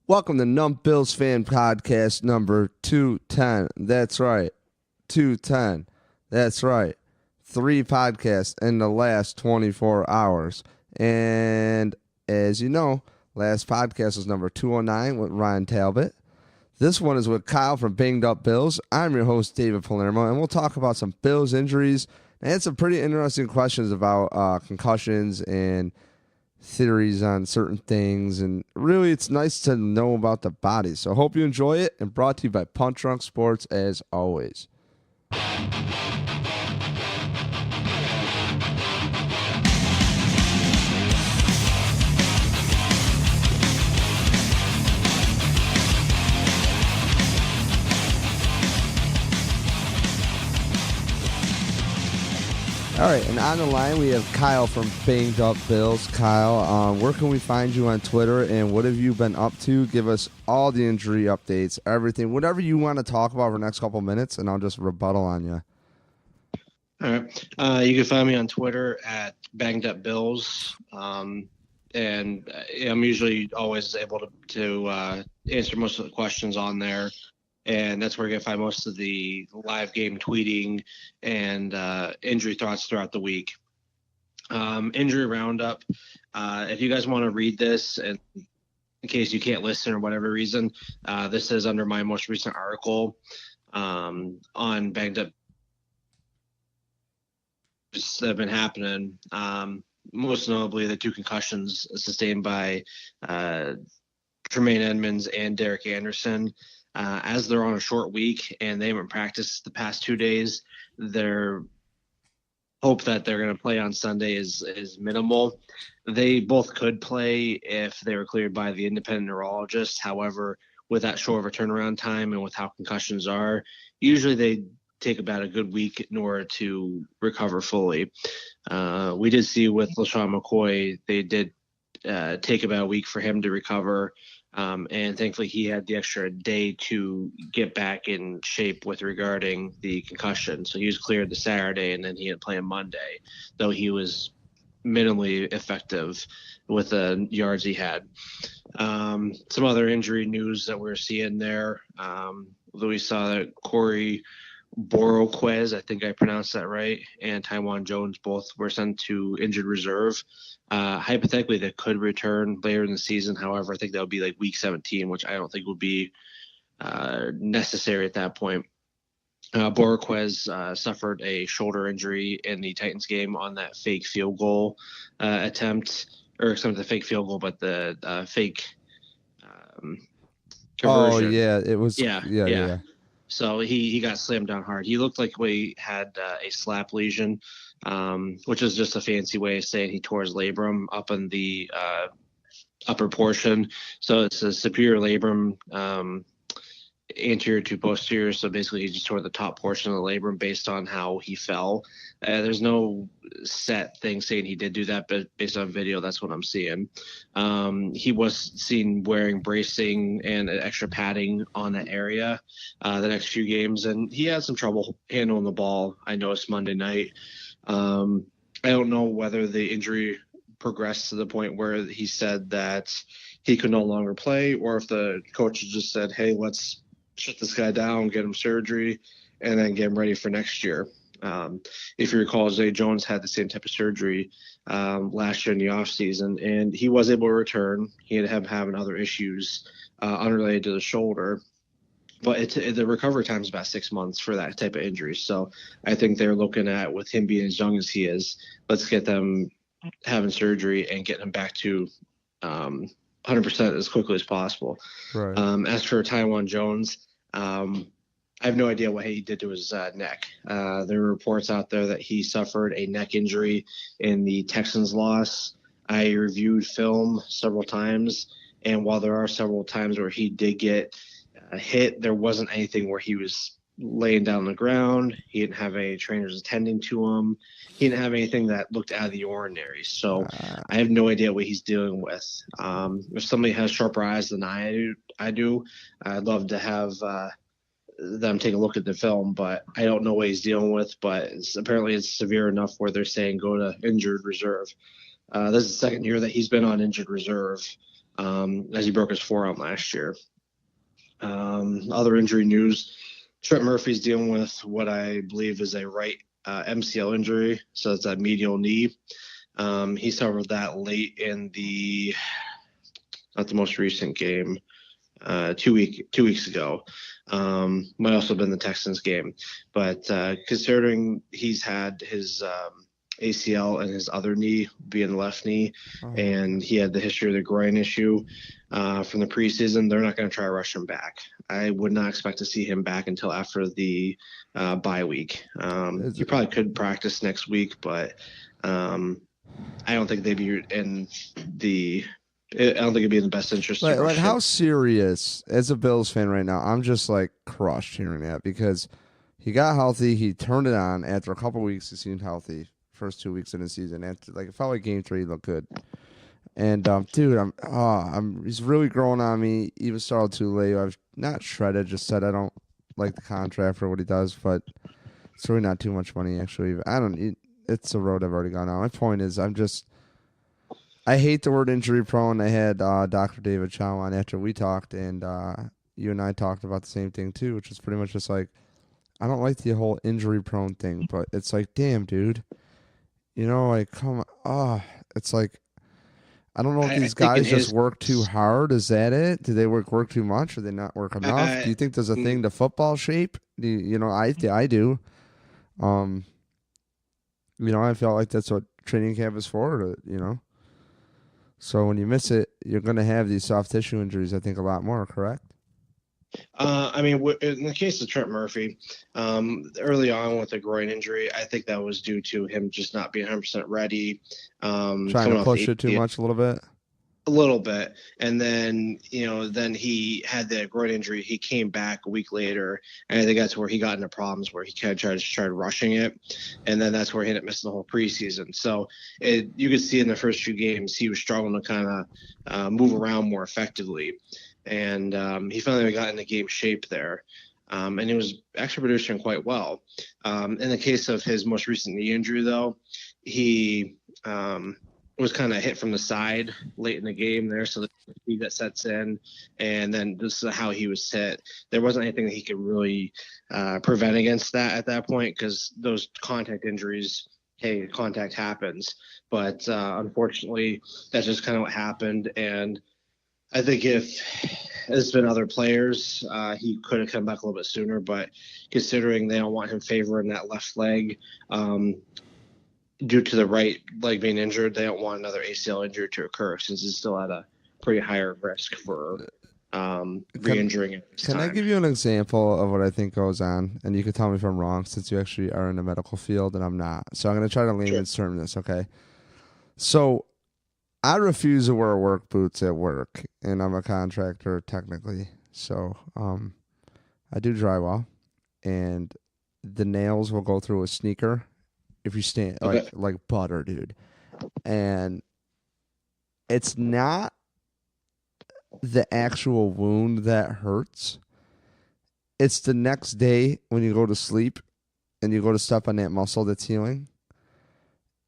Welcome to Numb Bills Fan Podcast number 210. That's right. 210. That's right. 3 podcasts in the last 24 hours. And as you know, last podcast was number 209 with Ryan Talbot. This one is with Kyle from Banged Up Bills. I'm your host, David Palermo, and we'll talk about some Bills injuries and some pretty interesting questions about concussions and theories on certain things, and really it's nice to know about the body. So I hope you enjoy it, and brought to you by Punch Drunk Sports as always. All right, and on the line we have Kyle from Banged Up Bills. Kyle, where can we find you on Twitter, and what have you been up to? Give us all the injury updates, everything, whatever you want to talk about for the next couple minutes, and I'll just rebuttal on you. All right. You can find me on Twitter at Banged Up Bills. And I'm usually always able to answer most of the questions on there. And that's where you're going to find most of the live game tweeting and injury thoughts throughout the week. Injury roundup. If you guys want to read this, and in case you can't listen or whatever reason, this is under my most recent article on Banged Up that have been happening. Most notably, the 2 concussions sustained by Tremaine Edmonds and Derek Anderson. As they're on a short week and they haven't practiced the past 2 days, their hope that they're going to play on Sunday is minimal. They both could play if they were cleared by the independent neurologist. However, with that short of a turnaround time and with how concussions are, usually they take about a good week in order to recover fully. We did see with LaShawn McCoy, they did take about a week for him to recover. And thankfully he had the extra day to get back in shape with regarding the concussion. So he was cleared the Saturday, and then he had to play on Monday, though he was minimally effective with the yards he had. Some other injury news that we're seeing there. We saw that Corey Boroquez, I think I pronounced that right, and Taiwan Jones both were sent to injured reserve. Hypothetically, they could return later in the season. However, I think that would be like week 17, which I don't think would be necessary at that point. Boroquez suffered a shoulder injury in the Titans game on that fake field goal attempt, or some of the fake field goal, but the fake conversion. Oh yeah, it was. Yeah. So he got slammed down hard. He looked like he had a slap lesion, which is just a fancy way of saying he tore his labrum up in the upper portion. So it's a superior labrum, anterior to posterior. So basically he just tore the top portion of the labrum based on how he fell. There's no set thing saying he did do that, but based on video, that's what I'm seeing. He was seen wearing bracing and extra padding on that area the next few games, and he had some trouble handling the ball. I noticed Monday night. I don't know whether the injury progressed to the point where he said that he could no longer play, or if the coach just said, hey, let's shut this guy down, get him surgery, and then get him ready for next year. If you recall, Zay Jones had the same type of surgery last year in the offseason, and he was able to return. He had having other issues unrelated to the shoulder. But the recovery time is about 6 months for that type of injury. So I think they're looking at, with him being as young as he is, let's get them having surgery and get him back to 100% as quickly as possible. Right. As for Taiwan Jones, I have no idea what he did to his neck. There are reports out there that he suffered a neck injury in the Texans loss. I reviewed film several times, and while there are several times where he did get hit, there wasn't anything where he was laying down on the ground. He didn't have any trainers attending to him. He didn't have anything that looked out of the ordinary. So I have no idea what he's dealing with. If somebody has sharper eyes than I do, I'd love to have them take a look at the film, but I don't know what he's dealing with. But apparently it's severe enough where they're saying go to injured reserve. This is the second year that he's been on injured reserve. as he broke his forearm last year. Other injury news, Trent Murphy's dealing with what I believe is a right MCL injury, so it's a medial knee. He suffered that late in not the most recent game, 2 weeks ago. Might also have been the Texans game, but considering he's had his ACL and his other knee being the left knee, and he had the history of the groin issue from the preseason, they're not going to try to rush him back. I would not expect to see him back until after the bye week. He probably could practice next week, but I don't think they'd be in the. I don't think it'd be in the best interest. Like how serious, as a Bills fan right now, I'm just like crushed hearing that, because he got healthy, he turned it on after a couple weeks. He seemed healthy first 2 weeks in the season. After, like, it felt like game 3 he looked good. And dude, he's really growing on me. Even started too late. I've not shredded, just said I don't like the contract for what he does, but it's really not too much money actually. It's a road I've already gone on. My point is, I hate the word injury prone. I had Dr. David Chow on after we talked, and you and I talked about the same thing too, which is pretty much just like, I don't like the whole injury prone thing, but it's like, damn, dude, like, come on. It's like, I don't know if these guys just work too hard. Is that it? Do they work too much, or they not work enough? Do you think there's a thing to football shape? I do. I felt like that's what training camp is for. So when you miss it, you're going to have these soft tissue injuries, I think, a lot more, correct? In the case of Trent Murphy, early on with the groin injury, I think that was due to him just not being 100% ready. Trying to push it too much a little bit? A little bit. And then, then he had the groin injury. He came back a week later, and I think that's where he got into problems where he kind of tried rushing it. And then that's where he ended up missing the whole preseason. So you could see in the first few games, he was struggling to kind of move around more effectively. And he finally got into game shape there. And he was actually producing quite well. In the case of his most recent knee injury, though, he was kind of hit from the side late in the game there. So the speed that sets in, and then this is how he was hit. There wasn't anything that he could really prevent against that at that point, because those contact injuries, hey, contact happens. But unfortunately, that's just kind of what happened. And I think if there's been other players, he could have come back a little bit sooner. But considering they don't want him favoring that left leg, due to the right leg being injured, they don't want another ACL injury to occur, since he's still at a pretty higher risk for re-injuring it. Can I give you an example of what I think goes on? And you can tell me if I'm wrong, since you actually are in the medical field and I'm not. So I'm going to try to layman's term this, okay? So I refuse to wear work boots at work, and I'm a contractor technically. So I do drywall, and the nails will go through a sneaker if you stand like butter, dude. And it's not the actual wound that hurts. It's the next day when you go to sleep and you go to step on that muscle that's healing,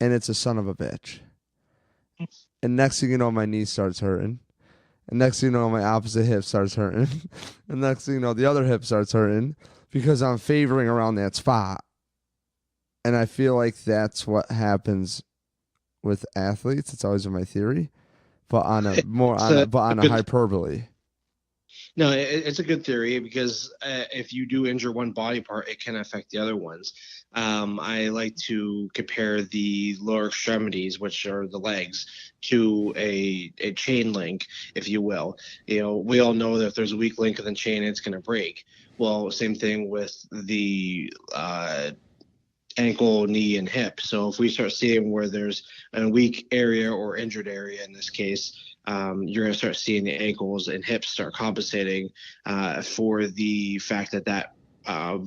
and it's a son of a bitch. And next thing you know, my knee starts hurting. And next thing you know, my opposite hip starts hurting. And next thing you know, the other hip starts hurting because I'm favoring around that spot. And I feel like that's what happens with athletes. It's always been my theory, but on a hyperbole. No, it's a good theory, because if you do injure one body part, it can affect the other ones. I like to compare the lower extremities, which are the legs, to a chain link, if you will. We all know that if there's a weak link in the chain, it's going to break. Well, same thing with the ankle, knee, and hip. So if we start seeing where there's a weak area or injured area in this case, you're going to start seeing the ankles and hips start compensating for the fact that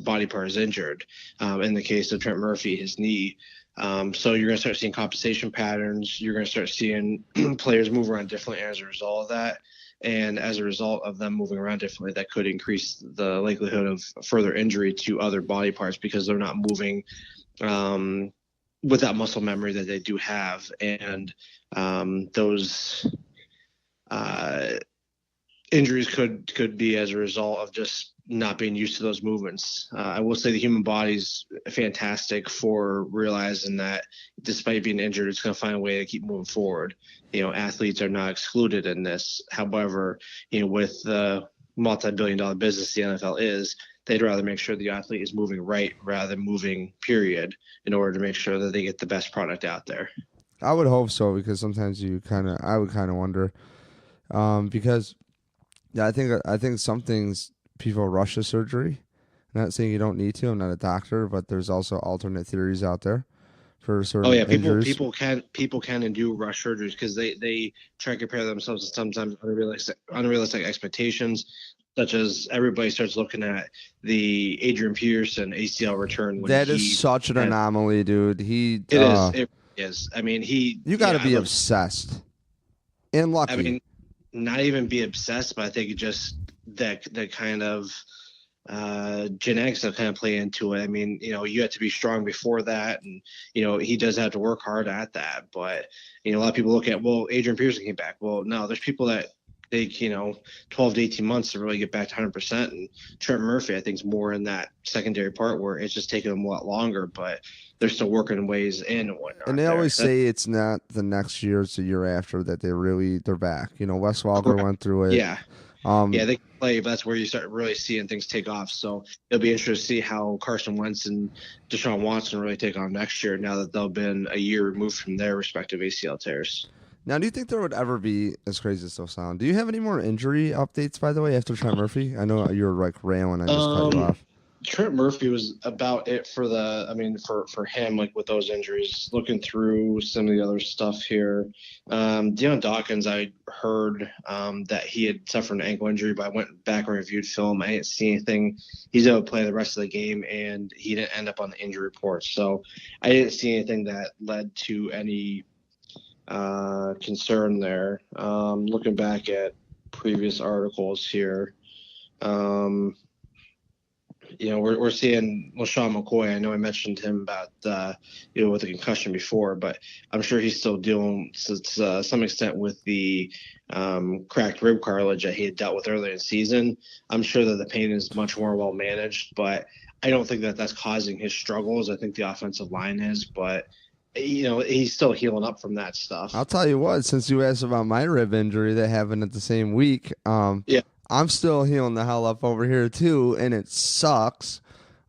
body part is injured. In the case of Trent Murphy, his knee. So you're going to start seeing compensation patterns. You're going to start seeing players move around differently as a result of that. And as a result of them moving around differently, that could increase the likelihood of further injury to other body parts, because they're not moving with that muscle memory that they do have. And those injuries could be as a result of just not being used to those movements. I will say the human body's fantastic for realizing that despite being injured, it's going to find a way to keep moving forward. Athletes are not excluded in this. However, with the multi-billion-dollar business the NFL is, they'd rather make sure the athlete is moving right rather than moving, period, in order to make sure that they get the best product out there. I would hope so, because sometimes I would kind of wonder, because yeah, I think some things people rush to surgery. I'm not saying you don't need to. I'm not a doctor, but there's also alternate theories out there for certain injuries. People can and do rush surgeries because they try to compare themselves to sometimes unrealistic expectations, such as everybody starts looking at the Adrian Peterson ACL return. That is such an anomaly, dude. It is. I mean, you got to be obsessed and lucky. I mean, not even be obsessed, but I think it just that kind of genetics that kind of play into it. I mean, you have to be strong before that, and he does have to work hard at that. But a lot of people look at, well, Adrian Peterson came back. Well, no, there's people that take 12 to 18 months to really get back to 100%. And Trent Murphy, I think, is more in that secondary part where it's just taking them a lot longer, but they're still working ways in and whatnot. And they always say it's not the next year, it's the year after that they're back. Wes Welker went through it. Yeah. They can play, but that's where you start really seeing things take off. So it'll be interesting to see how Carson Wentz and Deshaun Watson really take on next year, now that they'll been a year removed from their respective ACL tears. Now, do you think there would ever be, as crazy as those sound, do you have any more injury updates, by the way, after Trent Murphy? I know you were like railing. I just cut you off. Trent Murphy was about it for for him, like with those injuries. Looking through some of the other stuff here, Deion Dawkins, I heard that he had suffered an ankle injury, but I went back and reviewed film. I didn't see anything. He's able to play the rest of the game, and he didn't end up on the injury report. So I didn't see anything that led to any concern there. Looking back at previous articles here. We're seeing LaShawn McCoy. I know I mentioned him about with the concussion before, but I'm sure he's still dealing to some extent with the cracked rib cartilage that he had dealt with earlier in the season. I'm sure that the pain is much more well managed, but I don't think that that's causing his struggles. I think the offensive line is, but he's still healing up from that stuff. I'll tell you what, since you asked about my rib injury that happened at the same week, yeah. I'm still healing the hell up over here too, and it sucks.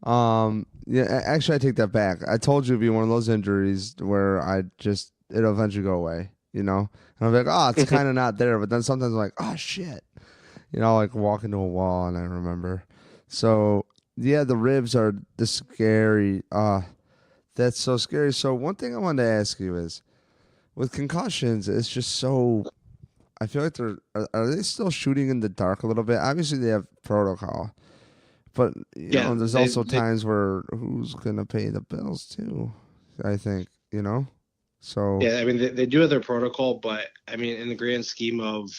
Actually, I take that back. I told you it'd be one of those injuries where it'll eventually go away, And I'm like, oh, it's kind of not there, but then sometimes I'm like, oh shit, like walk into a wall, and I remember. So yeah, the ribs are the scary. That's so scary. So one thing I wanted to ask you is, with concussions, it's just so. I feel like are they still shooting in the dark a little bit? Obviously, they have protocol, but there's also times where who's gonna pay the bills too? I think So yeah, I mean they do have their protocol, but I mean in the grand scheme of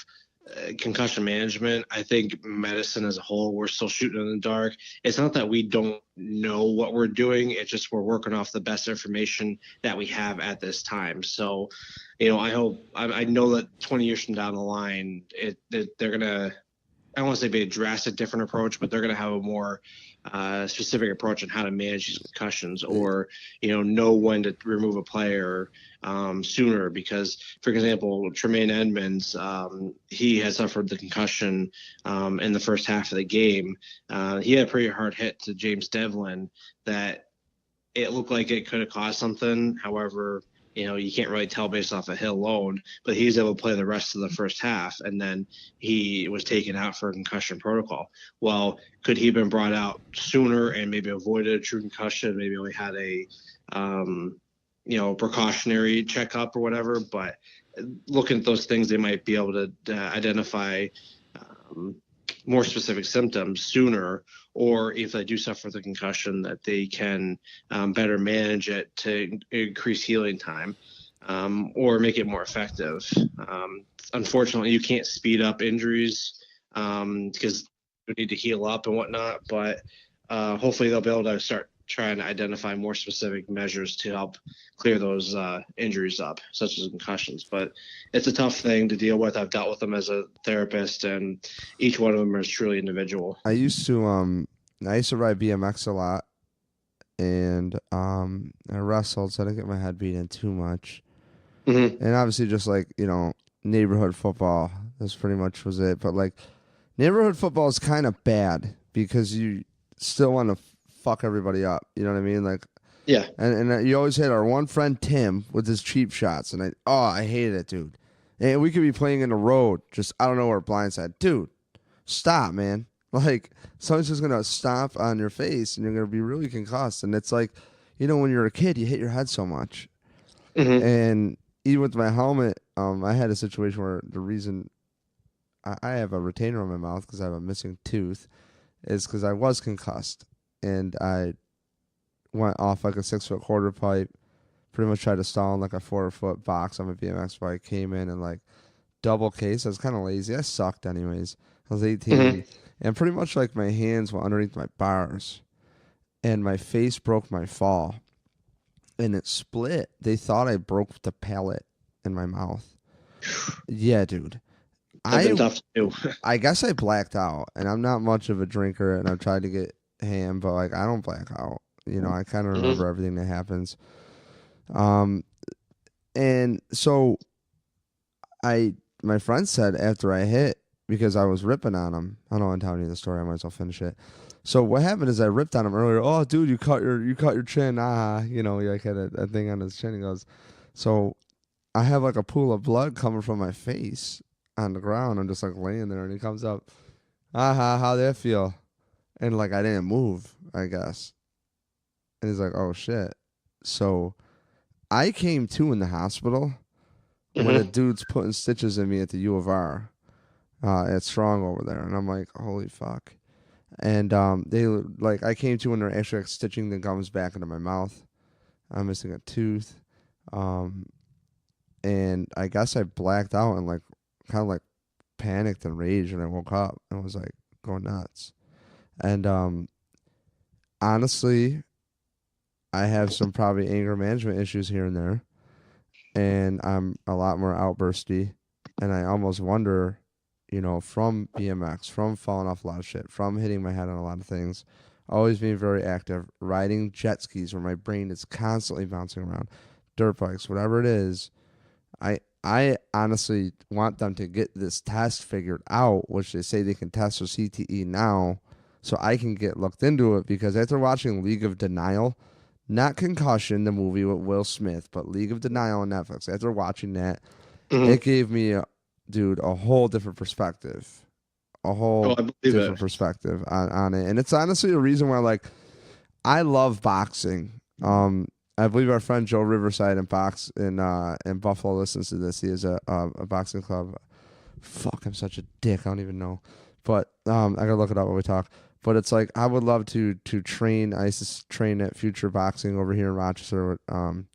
concussion management, I think medicine as a whole, we're still shooting in the dark. It's not that we don't know what we're doing. It's just we're working off the best information that we have at this time. So, I know that 20 years from down the line, they're going to, I don't want to say be a drastic different approach, but they're going to have a more specific approach on how to manage these concussions, or know when to remove a player sooner. Because, for example, Tremaine Edmonds, he had suffered the concussion in the first half of the game. He had a pretty hard hit to James Devlin that it looked like it could have caused something. However, you can't really tell based off a hit alone, but he was able to play the rest of the first half, and then he was taken out for a concussion protocol. Well, could he have been brought out sooner and maybe avoided a true concussion? Maybe only had a, precautionary checkup or whatever. But looking at those things, they might be able to identify more specific symptoms sooner, or if they do suffer the concussion, that they can better manage it to increase healing time, or make it more effective. Unfortunately, you can't speed up injuries because you need to heal up and whatnot, but hopefully they'll be able to start trying to identify more specific measures to help clear those injuries up, such as concussions. But it's a tough thing to deal with. I've dealt with them as a therapist, and each one of them is truly individual. I used to ride BMX a lot, and I wrestled, so I didn't get my head beat in too much. Mm-hmm. And obviously, just like neighborhood football, that's pretty much was it. But like, neighborhood football is kind of bad because you still want to fuck everybody up. You know what I mean? Like, yeah. And you always had our one friend Tim with his cheap shots, and I hated it, dude. And we could be playing in the road, just I don't know where blindside, dude. Stop, man. Like someone's just gonna stomp on your face, and you're gonna be really concussed. And it's like, when you're a kid, you hit your head so much. Mm-hmm. And even with my helmet, I had a situation where the reason I have a retainer on my mouth because I have a missing tooth is because I was concussed, and I went off like a 6-foot quarter pipe, pretty much tried to stall in like a 4-foot box on my BMX bike, came in and like double case. I was kind of lazy. I sucked anyways. I was 18, Mm-hmm. and pretty much like my hands went underneath my bars, and my face broke my fall, and it split. They thought I broke the palate in my mouth. Yeah, dude. That's been tough to do. I guess I blacked out, and I'm not much of a drinker, and I've tried to get ham, but like I don't black out. I kind of remember everything that happens. And so my friend said after I hit, because I was ripping on him. I don't want to tell you the story. I might as well finish it. So what happened is I ripped on him earlier. Oh, dude, you cut your chin. He like had a thing on his chin. He goes, so I have like a pool of blood coming from my face on the ground. I'm just like laying there, and he comes up. How'd that feel? And like I didn't move, I guess. And he's like, oh shit. So I came to in the hospital when a dude's putting stitches in me at the U of R at Strong over there. And I'm like, holy fuck. And I came to when they're actually like stitching the gums back into my mouth. I'm missing a tooth. And I guess I blacked out and like kind of like panicked and raged, and I woke up and was like going nuts. And honestly, I have some probably anger management issues here and there, and I'm a lot more outbursty, and I almost wonder, from BMX, from falling off a lot of shit, from hitting my head on a lot of things, always being very active, riding jet skis where my brain is constantly bouncing around, dirt bikes, whatever it is. I honestly want them to get this test figured out, which they say they can test for CTE now, so I can get looked into it, because after watching League of Denial, not Concussion, the movie with Will Smith, but League of Denial on Netflix, after watching that, it gave me, a whole different perspective. A whole different perspective on it. And it's honestly a reason why, like, I love boxing. I believe our friend Joe Riverside in Buffalo listens to this. He has a boxing club. Fuck, I'm such a dick. I don't even know. But I gotta look it up while we talk. But it's like I would love to train. I used to train at Future Boxing over here in Rochester, and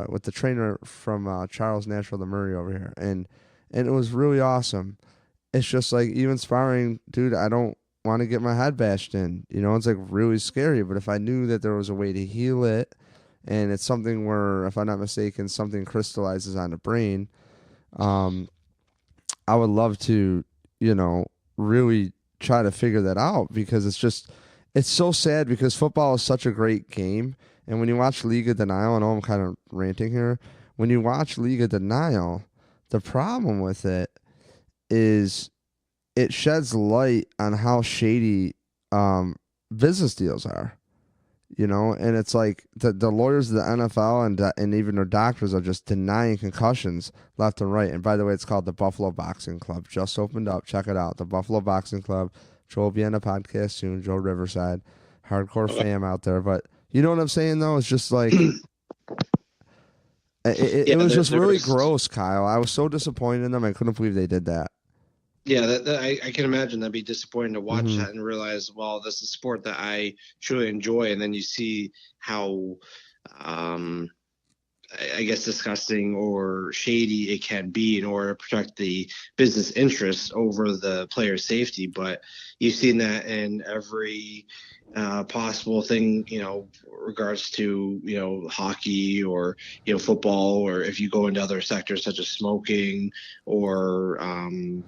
with the trainer from Charles Nashville the Murray over here, and it was really awesome. It's just like even sparring, dude. I don't want to get my head bashed in. It's like really scary. But if I knew that there was a way to heal it, and it's something where, if I'm not mistaken, something crystallizes on the brain, I would love to, really try to figure that out, because it's so sad, because football is such a great game. And when you watch League of Denial, I know I'm kind of ranting here. When you watch League of Denial, the problem with it is it sheds light on how shady business deals are, and it's like the lawyers of the NFL and even their doctors are just denying concussions left and right. And by the way, it's called the Buffalo Boxing Club. Just opened up. Check it out. The Buffalo Boxing Club. Joe will be on the podcast soon. Joe Riverside, hardcore fam out there. But you know what I'm saying, though? It's just like it was just really gross, Kyle. I was so disappointed in them. I couldn't believe they did that. Yeah, I can imagine that'd be disappointing to watch that and realize, well, this is a sport that I truly enjoy, and then you see how, I guess, disgusting or shady it can be in order to protect the business interests over the player's safety. But you've seen that in every, possible thing, regards to, hockey or, football, or if you go into other sectors such as smoking or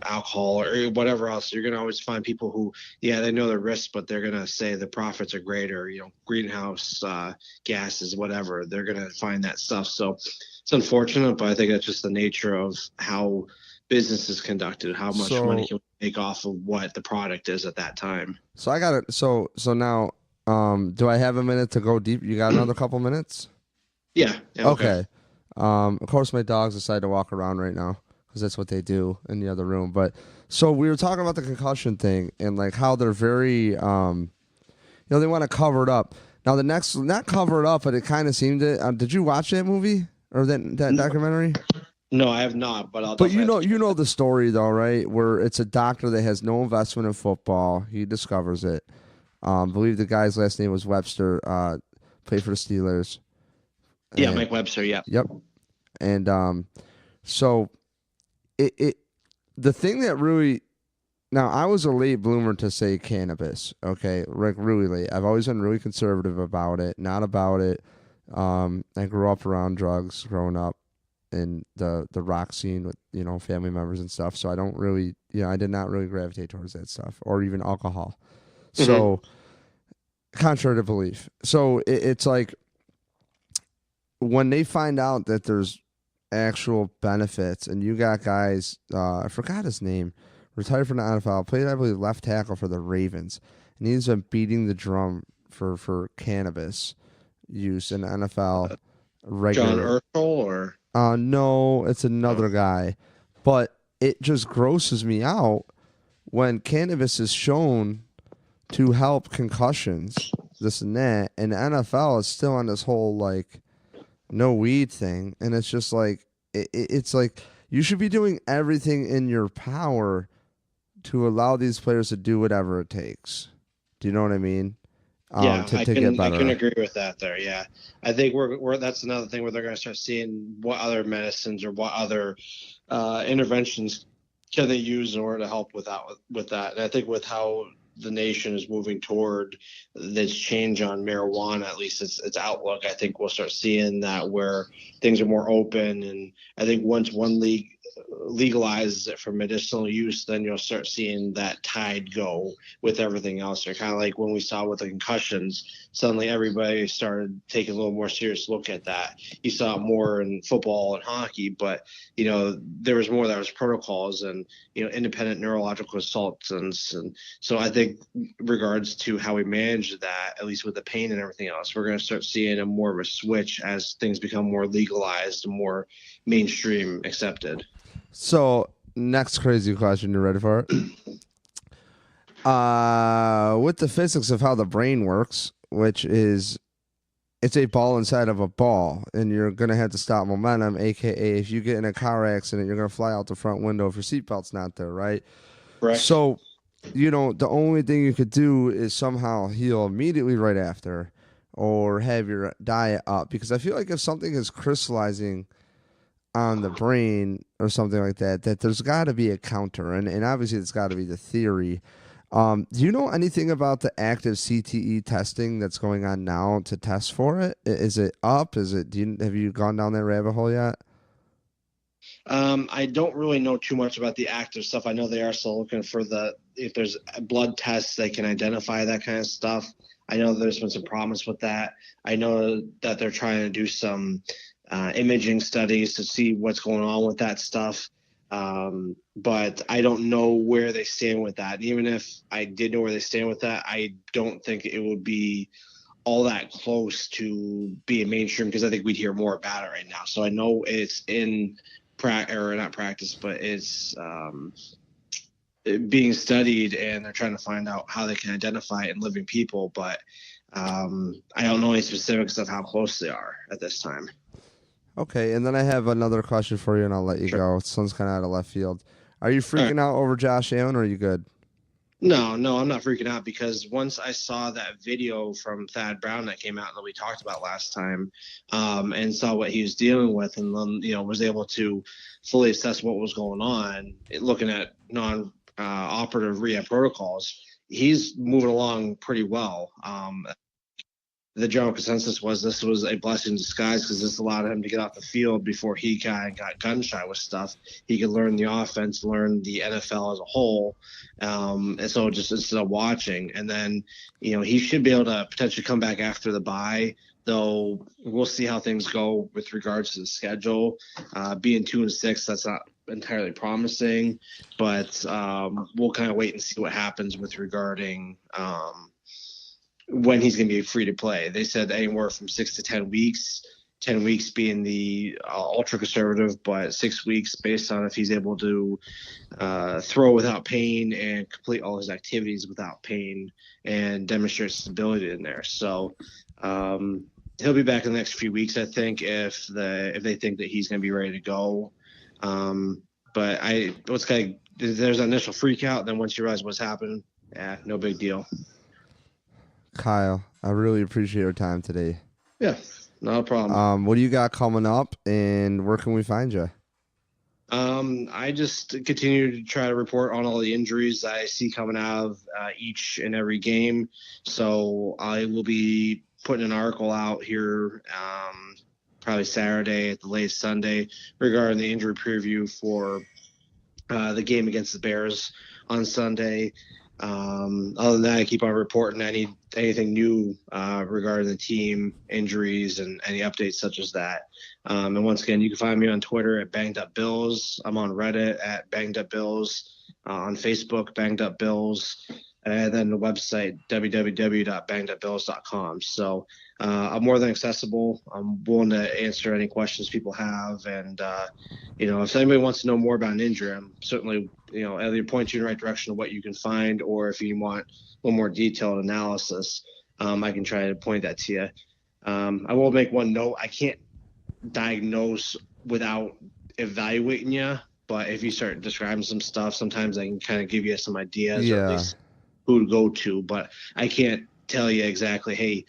alcohol or whatever else, you're going to always find people who, yeah, they know the risks, but they're going to say the profits are greater, greenhouse gases, whatever. They're going to find that stuff. So it's unfortunate, but I think that's just the nature of how business is conducted, how much money So can we make off of what the product is at that time. so I got it. So now, do I have a minute to go deep? You got another couple minutes? Yeah. Yeah. Okay. Okay. Of course, my dogs decide to walk around right now because that's what they do in the other room. But so we were talking about the concussion thing and like how they're very, they want to cover it up. Now the next, not cover it up, but it kind of seemed it. Did you watch that movie or that documentary? No, I have not, but I'll But definitely have to. you know the story though, right? Where it's a doctor that has no investment in football. He discovers it. I believe the guy's last name was Webster. Played for the Steelers. Yeah, And, Mike Webster. Yeah. yep. And so it the thing that really now I was a late bloomer to say cannabis. Okay, like really late. I've always been really conservative about it, not about it. I grew up around drugs growing up in the rock scene with family members and stuff. So I don't really I did not really gravitate towards that stuff or even alcohol. Hmm. So contrary to belief. So it's like when they find out that there's actual benefits, and you got guys, I forgot his name, retired from the NFL, played I believe left tackle for the Ravens, and he's been beating the drum for cannabis use in the NFL John regular. Urkel or No, it's oh, another guy, but it just grosses me out when cannabis is shown to help concussions, this and that, and the NFL is still on this whole like no weed thing, and it's just like it's like you should be doing everything in your power to allow these players to do whatever it takes. Do you know what I mean? yeah, To get I can better. agree with that there. Yeah, I think we're that's another thing where they're going to start seeing what other medicines or what other interventions can they use in order to help with that. And I think with how the nation is moving toward this change on marijuana, at least its outlook, I think we'll start seeing that where things are more open. And I think once one league legalizes it for medicinal use, then you'll start seeing that tide go with everything else. Or kind of like when we saw with the concussions, suddenly everybody started taking a little more serious look at that. You saw it more in football and hockey, but there was more that was protocols and independent neurological consultants. And so I think regards to how we manage that, at least with the pain and everything else, we're going to start seeing a more of a switch as things become more legalized and more mainstream accepted. So next crazy question, you ready for it? With the physics of how the brain works, which is it's a ball inside of a ball, and you're gonna have to stop momentum. AKA, if you get in a car accident, you're gonna fly out the front window if your seatbelt's not there, right? Correct. So, the only thing you could do is somehow heal immediately right after, or have your diet up, because I feel like if something is crystallizing on the brain or something like that, that there's got to be a counter, and obviously it's got to be the theory. Do you know anything about the active CTE testing that's going on now to test for it? Is it up? Is it? Have you gone down that rabbit hole yet? I don't really know too much about the active stuff. I know they are still looking for if there's blood tests they can identify that kind of stuff. I know there's been some problems with that. I know that they're trying to do some imaging studies to see what's going on with that stuff. But I don't know where they stand with that. Even if I did know where they stand with that, I don't think it would be all that close to being mainstream, because I think we'd hear more about it right now. So I know it's in or not practice, but it's being studied, and they're trying to find out how they can identify it in living people. But I don't know any specifics of how close they are at this time. Okay, and then I have another question for you, and I'll let you Sure. go. This one's kind of out of left field. Are you All right. freaking out over Josh Allen, or are you good? No, no, I'm not freaking out, because once I saw that video from Thad Brown that came out that we talked about last time, and saw what he was dealing with, and then was able to fully assess what was going on, looking at non operative rehab protocols. he's moving along pretty well. The general consensus was this was a blessing in disguise because this allowed him to get off the field before he kind of got gun shy with stuff. He could learn the offense, learn the NFL as a whole, and so just instead of watching, and then he should be able to potentially come back after the bye. Though we'll see how things go with regards to the schedule. Being 2-6, that's not entirely promising, but we'll kind of wait and see what happens with regarding when he's going to be free to play. They said anywhere from 6 to 10 weeks, 10 weeks being the ultra conservative, but 6 weeks based on if he's able to throw without pain and complete all his activities without pain and demonstrate stability in there. So he'll be back in the next few weeks, I think, if they think that he's going to be ready to go. But there's an initial freak out. Then once you realize what's happening, no big deal. Kyle, I really appreciate your time today. Yeah, not a problem. What do you got coming up, and where can we find you? I just continue to try to report on all the injuries I see coming out of each and every game. So I will be putting an article out here probably Saturday at the latest Sunday regarding the injury preview for the game against the Bears on Sunday. Other than that, I keep on reporting anything new regarding the team, injuries, and any updates such as that. And once again, you can find me on Twitter at Banged Up Bills. I'm on Reddit at Banged Up Bills, on Facebook, Banged Up Bills, and then the website, www.bangedupbills.com. So I'm more than accessible. I'm willing to answer any questions people have. And, if anybody wants to know more about an injury, I'm certainly, either point you in the right direction of what you can find, or if you want a little more detailed analysis, I can try to point that to you. I will make one note. I can't diagnose without evaluating you, but if you start describing some stuff, sometimes I can kind of give you some ideas, or at least who to go to, but I can't tell you exactly, hey,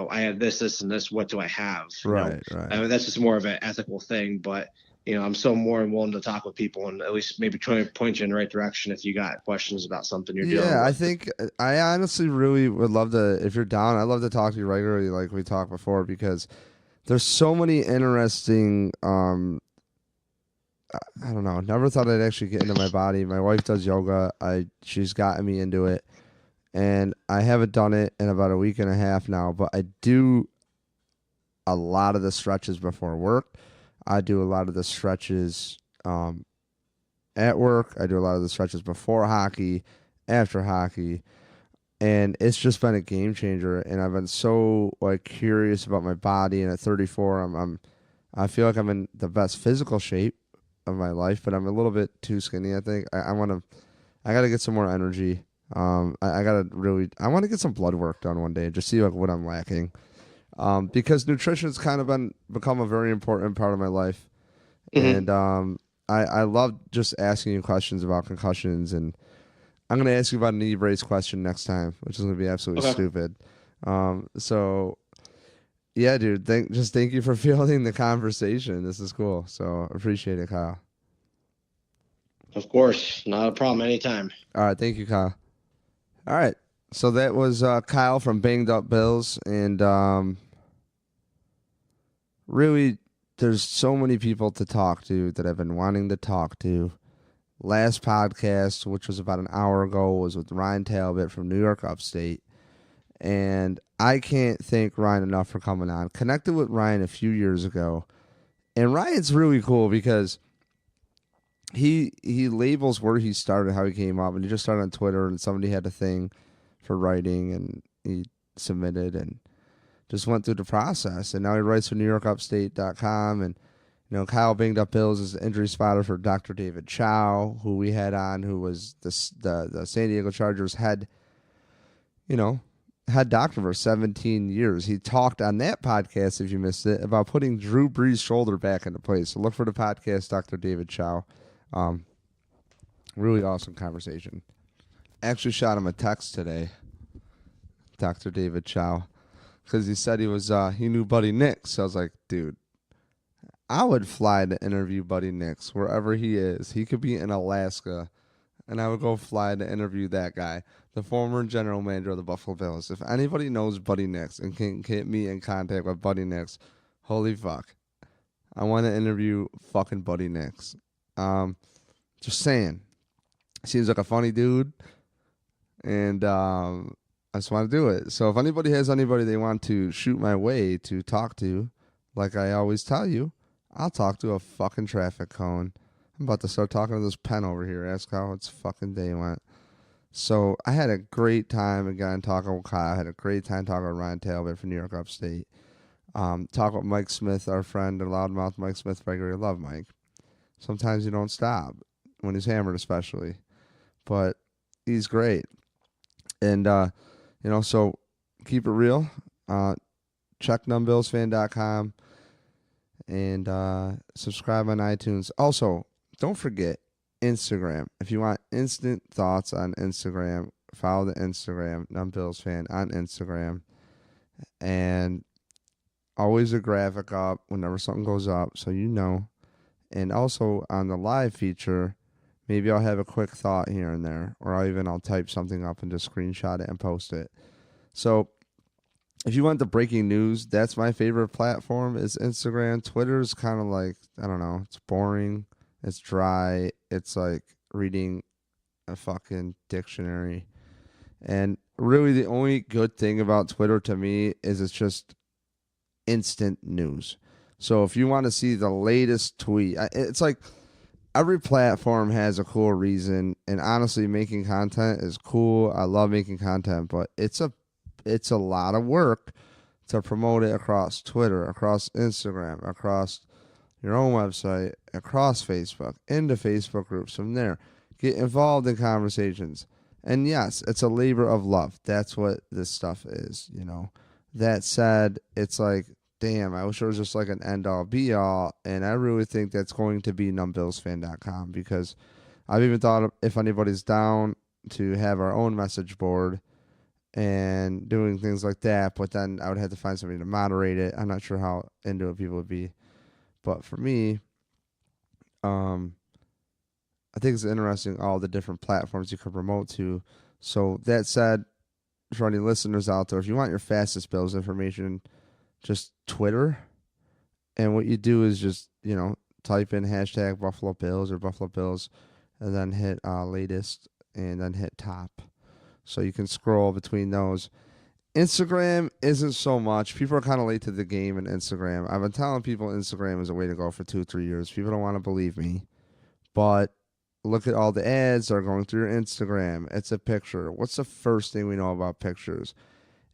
I have this, and this, what do I have? Right. I mean, that's just more of an ethical thing, but, I'm so more than willing to talk with people and at least maybe try to point you in the right direction if you got questions about something you're dealing with. Yeah, I think I honestly really would love to, if you're down, I'd love to talk to you regularly like we talked before, because there's so many interesting, I don't know, never thought I'd actually get into my body. My wife does yoga. She's gotten me into it. And I haven't done it in about a week and a half now, but I do a lot of the stretches before work. I do a lot of the stretches at work. I do a lot of the stretches before hockey, after hockey. And it's just been a game changer. And I've been so curious about my body. And at 34, I feel like I'm in the best physical shape of my life, but I'm a little bit too skinny, I think. I got to get some more energy. I want to get some blood work done one day and just see what I'm lacking. Because nutrition's kind of become a very important part of my life. Mm-hmm. And I love just asking you questions about concussions, and I'm going to ask you about a knee brace question next time, which is going to be absolutely stupid. So yeah, dude, thank you for fielding the conversation. This is cool. So appreciate it, Kyle. Of course, not a problem. Anytime. All right. Thank you, Kyle. All right. So that was Kyle from Banged Up Bills. And really, there's so many people to talk to that I've been wanting to talk to. Last podcast, which was about an hour ago, was with Ryan Talbot from New York Upstate. And I can't thank Ryan enough for coming on. Connected with Ryan a few years ago. And Ryan's really cool because he labels where he started, how he came up, and he just started on Twitter, and somebody had a thing for writing, and he submitted and just went through the process. And now he writes for NewYorkUpstate.com. And Kyle Banged Up Bills is the injury spotter for Dr. David Chow, who we had on, who was the San Diego Chargers head doctor for 17 years. He talked on that podcast, if you missed it, about putting Drew Brees' shoulder back into place. So look for the podcast, Dr. David Chow. Really awesome conversation. Actually shot him a text today, Dr. David Chow, because he said he knew Buddy Nix. So I was like, dude, I would fly to interview Buddy Nix wherever he is. He could be in Alaska. and I would go fly to interview that guy, the former general manager of the Buffalo Bills. If anybody knows Buddy Nix and can get me in contact with Buddy Nix, holy fuck. I want to interview fucking Buddy Nix. Just saying. Seems like a funny dude. And I just want to do it. So if anybody has anybody they want to shoot my way to talk to, like I always tell you, I'll talk to a fucking traffic cone. I'm about to start talking to this pen over here. Ask how its fucking day went. So I had a great time again talking with Kyle. I had a great time talking with Ryan Talbot from New York Upstate. Talk with Mike Smith, our friend, the loudmouth Mike Smith regularly. Love Mike. Sometimes you don't stop when he's hammered, especially. But he's great. And, so keep it real. Check numbillsfan.com and subscribe on iTunes. Also, don't forget Instagram. If you want instant thoughts on Instagram, follow the Instagram, numbillsfan on Instagram. And always a graphic up whenever something goes up, so you know. And also on the live feature, maybe I'll have a quick thought here and there, or I'll type something up and just screenshot it and post it. So if you want the breaking news, that's my favorite platform is Instagram. Twitter's kind of like, I don't know, it's boring, it's dry, it's like reading a fucking dictionary. And really the only good thing about Twitter to me is it's just instant news. So if you want to see the latest tweet, it's like every platform has a cool reason, and honestly making content is cool. I love making content, but it's a lot of work to promote it across Twitter, across Instagram, across your own website, across Facebook, into Facebook groups. From there, get involved in conversations. And yes, it's a labor of love. That's what this stuff is, That said, it's like, damn, I wish it was just like an end-all, be-all, and I really think that's going to be numbillsfan.com, because I've even thought if anybody's down to have our own message board and doing things like that, but then I would have to find somebody to moderate it. I'm not sure how into it people would be. But for me, I think it's interesting all the different platforms you can promote to. So that said, for any listeners out there, if you want your fastest Bills information, just Twitter. And what you do is just, type in hashtag Buffalo Bills or Buffalo Bills and then hit latest and then hit top. So you can scroll between those. Instagram isn't so much. People are kind of late to the game in Instagram. I've been telling people Instagram is a way to go for 2-3 years. People don't want to believe me. But look at all the ads that are going through your Instagram. It's a picture. What's the first thing we know about pictures?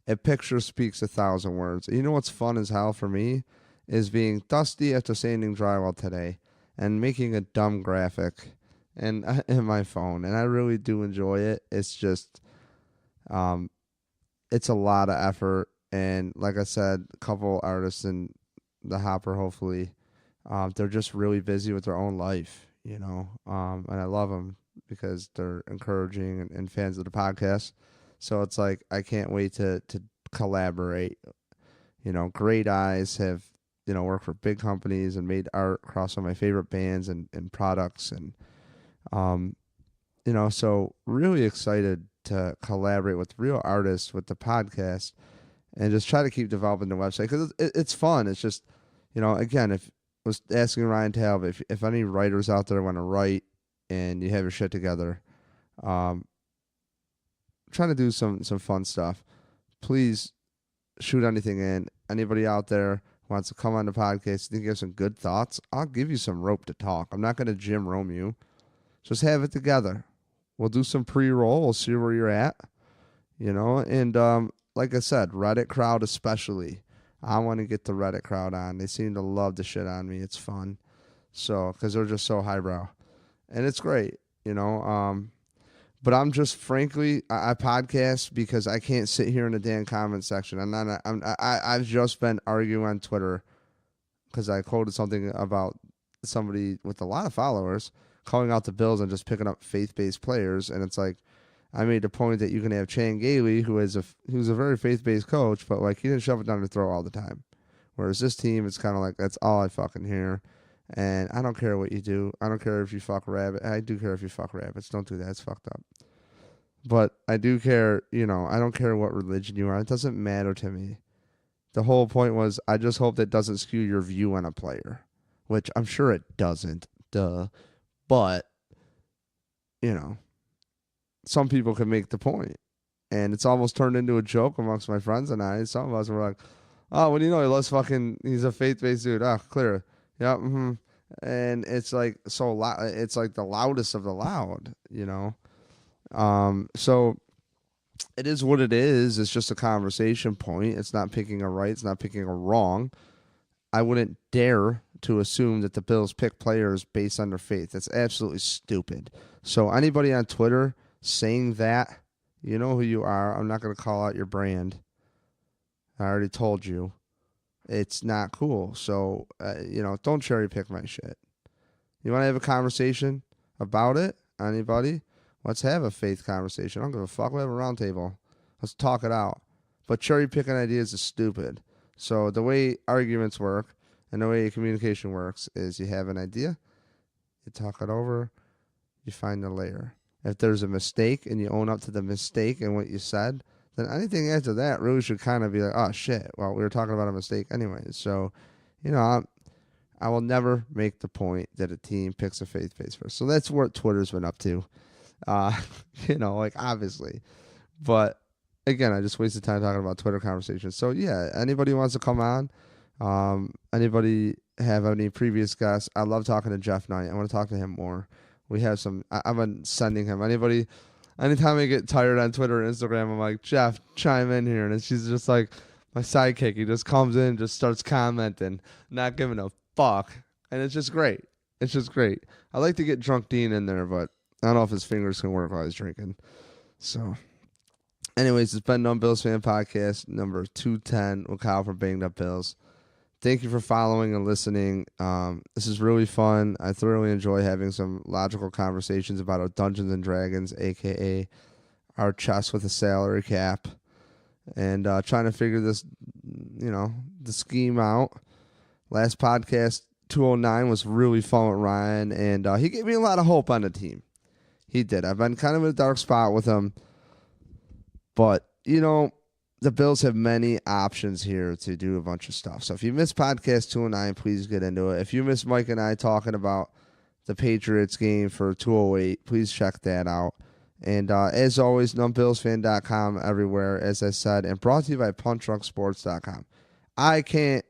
A picture speaks 1,000 words. You know what's fun as hell for me is being dusty after sanding drywall today and making a dumb graphic in my phone. And I really do enjoy it. It's just, it's a lot of effort. And like I said, a couple artists in the hopper, hopefully, they're just really busy with their own life, and I love them because they're encouraging and fans of the podcast. So it's like, I can't wait to collaborate. Great eyes have, worked for big companies and made art across some of my favorite bands and products. And, so really excited to collaborate with real artists with the podcast and just try to keep developing the website because it's fun. It's just, again, if I was asking Ryan Talbot, if any writers out there want to write and you have your shit together, trying to do some fun stuff, please shoot anything in. Anybody out there wants to come on the podcast, think you have some good thoughts, I'll give you some rope to talk. I'm not going to Jim Rome you. Just have it together. We'll do some pre-roll. We'll see where you're at, and like I said, Reddit crowd especially. I want to get the Reddit crowd on. They seem to love the shit on me. It's fun. So, because they're just so highbrow. And it's great, But I'm just, frankly, I podcast because I can't sit here in the damn comment section. I've just been arguing on Twitter because I quoted something about somebody with a lot of followers calling out the Bills and just picking up faith-based players. And it's like, I made the point that you can have Chan Gailey, who's a very faith-based coach, but like he didn't shove it down your throat all the time. Whereas this team, it's kind of like, that's all I fucking hear. And I don't care what you do. I don't care if you fuck rabbit. I do care if you fuck rabbits. Don't do that. It's fucked up. But I do care, I don't care what religion you are. It doesn't matter to me. The whole point was I just hope that doesn't skew your view on a player, which I'm sure it doesn't. Duh. But, some people can make the point. And it's almost turned into a joke amongst my friends and I. Some of us were like, oh, what do you know? He's a faith-based dude. Oh, clear. Yeah, mm-hmm. And it's like so loud. It's like the loudest of the loud, So it is what it is. It's just a conversation point. It's not picking a right. It's not picking a wrong. I wouldn't dare to assume that the Bills pick players based on their faith. That's absolutely stupid. So anybody on Twitter saying that, you know who you are. I'm not going to call out your brand. I already told you. It's not cool. So, don't cherry pick my shit. You want to have a conversation about it? Anybody? Let's have a faith conversation. I don't give a fuck. We'll have a round table. Let's talk it out. But cherry picking ideas is stupid. So the way arguments work and the way communication works is you have an idea, you talk it over, you find the layer. If there's a mistake and you own up to the mistake and what you said, then anything after that really should kind of be like, oh, shit, well, we were talking about a mistake anyways. So, I will never make the point that a team picks a faith base first. So that's what Twitter's been up to, obviously. But, again, I just wasted time talking about Twitter conversations. So, yeah, anybody who wants to come on, anybody have any previous guests, I love talking to Jeff Knight. I want to talk to him more. We have some, I've been sending him. Anytime I get tired on Twitter or Instagram, I'm like, Jeff, chime in here. And she's just like my sidekick. He just comes in, just starts commenting, not giving a fuck. And it's just great. It's just great. I like to get Drunk Dean in there, but I don't know if his fingers can work while he's drinking. So, anyways, it's been Numb Bills Fan Podcast number 210 with Kyle from Banged Up Bills. Thank you for following and listening. This is really fun. I thoroughly enjoy having some logical conversations about our Dungeons and Dragons, a.k.a. our chess with a salary cap, and trying to figure this, the scheme out. Last podcast, 209, was really fun with Ryan, and he gave me a lot of hope on the team. He did. I've been kind of in a dark spot with him, but, the Bills have many options here to do a bunch of stuff. So if you missed podcast 209, please get into it. If you missed Mike and I talking about the Patriots game for 208, please check that out. And as always, numbillsfan.com everywhere, as I said, and brought to you by punchdrunksports.com. I can't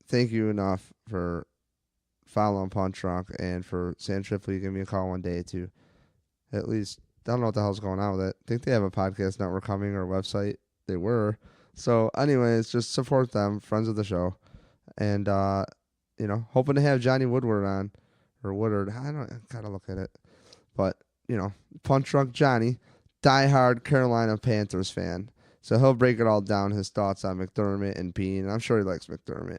thank you enough for following Punch Drunk and for saying, Tripley, give me a call one day to at least, I don't know what the hell's going on with it. I think they have a podcast network coming or a website. They were. So anyways, just support them, friends of the show. And, hoping to have Johnny Woodward on. Or Woodward. I gotta look at it. But, Punch Drunk Johnny, diehard Carolina Panthers fan. So he'll break it all down, his thoughts on McDermott and Bean. And I'm sure he likes McDermott.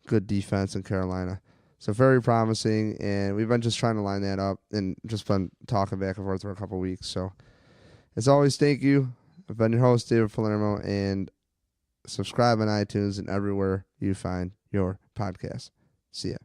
Good defense in Carolina. So very promising. And we've been just trying to line that up and just been talking back and forth for a couple weeks. So as always, thank you. I've been your host, David Palermo, and subscribe on iTunes and everywhere you find your podcast. See ya.